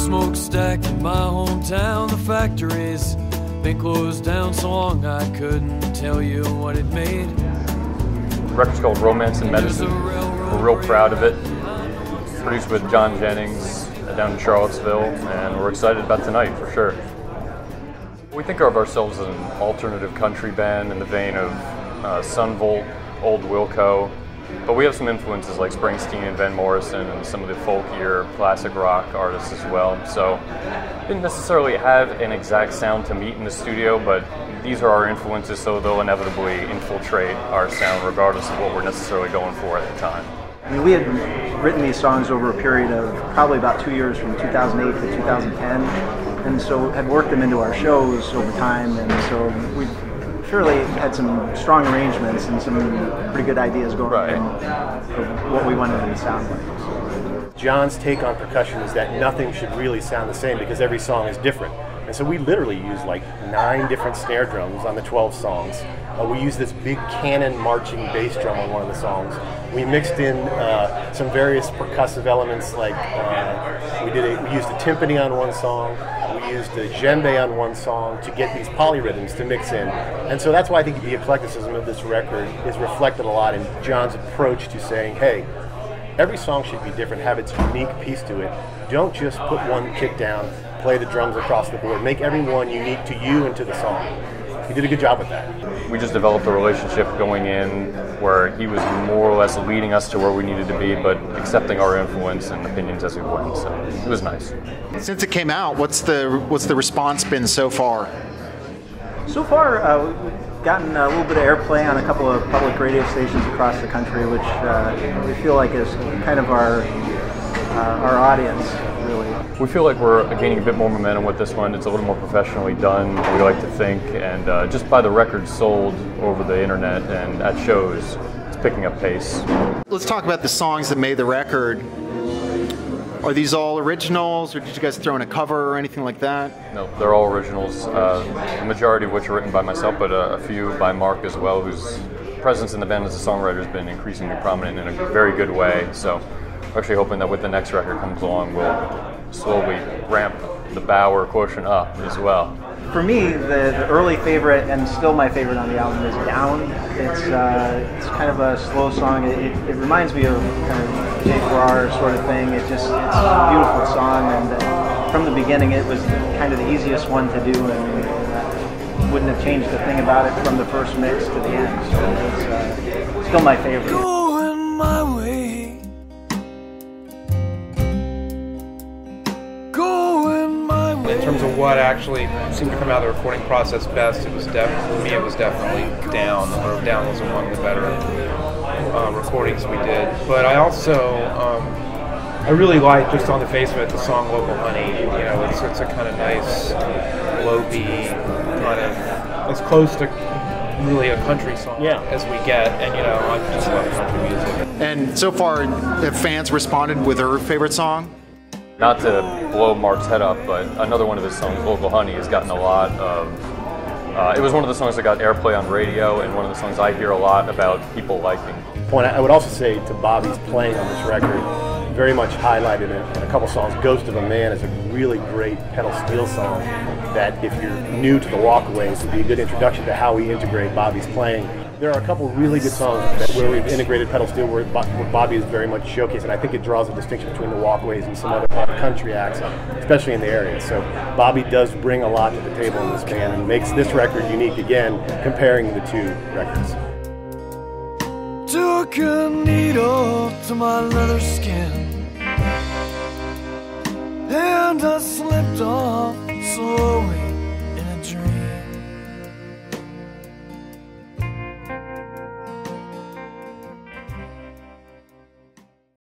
smokestack in my hometown. The factory's been closed down so long I couldn't tell you what it made. The record's called Romance and Medicine. We're real proud of it. Produced with John Jennings down in Charlottesville, and we're excited about tonight for sure. We think of ourselves as an alternative country band in the vein of Sunvolt, Old Wilco, but we have some influences like Springsteen and Van Morrison and some of the folkier classic rock artists as well. So didn't necessarily have an exact sound to meet in the studio, but these are our influences, so they'll inevitably infiltrate our sound regardless of what we're necessarily going for at the time. I mean, we had written these songs over a period of probably about 2 years, from 2008 to 2010, and so had worked them into our shows over time, and so we surely had some strong arrangements and some pretty good ideas going on of what we wanted it to sound like. John's take on percussion is that nothing should really sound the same because every song is different. And so we literally used like 9 different snare drums on the 12 songs. We used this big cannon marching bass drum on one of the songs. We mixed in some various percussive elements, like we used a timpani on one song, we used a djembe on one song to get these polyrhythms to mix in. And so that's why I think the eclecticism of this record is reflected a lot in John's approach to saying, hey, every song should be different, have its unique piece to it. Don't just put one kick down, play the drums across the board. Make every one unique to you and to the song. He did a good job with that. We just developed a relationship going in where he was more or less leading us to where we needed to be, but accepting our influence and opinions as we went. So it was nice. Since it came out, what's the response been so far? So far, we've gotten a little bit of airplay on a couple of public radio stations across the country, which we feel like is kind of our audience, really. We feel like we're gaining a bit more momentum with this one. It's a little more professionally done, we like to think, and just by the records sold over the internet and at shows, it's picking up pace. Let's talk about the songs that made the record. Are these all originals, or did you guys throw in a cover or anything like that? No, they're all originals. The majority of which are written by myself, but a few by Mark as well, whose presence in the band as a songwriter has been increasingly prominent in a very good way. So we're actually hoping that with the next record comes along, we'll slowly ramp the Bauer quotient up as well. For me, the early favorite, and still my favorite on the album, is Down. It's kind of a slow song. It reminds me of kind of J4R sort of thing. It's a beautiful song, and from the beginning it was kind of the easiest one to do, and wouldn't have changed a thing about it from the first mix to the end. So it's still my favorite. Going my way, going my way. In terms of what actually seemed to come out of the recording process best, it was for me it was definitely Down. Or Down was among the better recordings we did. But I also I really like, just on the face of it, the song Local Honey. You know, it's a kind of nice, low-B, kind of as close to really a country song as we get, and you know, I just love country music. And so far, have fans responded with their favorite song? Not to blow Mark's head up, but another one of his songs, Local Honey, has gotten a lot of... it was one of the songs that got airplay on radio, and one of the songs I hear a lot about people liking. I would also say to Bobby's playing on this record, very much highlighted in a couple songs. Ghost of a Man is a really great pedal steel song that, if you're new to the Walkaways, would be a good introduction to how we integrate Bobby's playing. There are a couple really good songs where we've integrated pedal steel, where Bobby is very much showcased, and I think it draws a distinction between the Walkaways and some other country acts, especially in the area. So Bobby does bring a lot to the table in this band and makes this record unique again, comparing the two records. Took a needle to my leather skin, and I slipped off so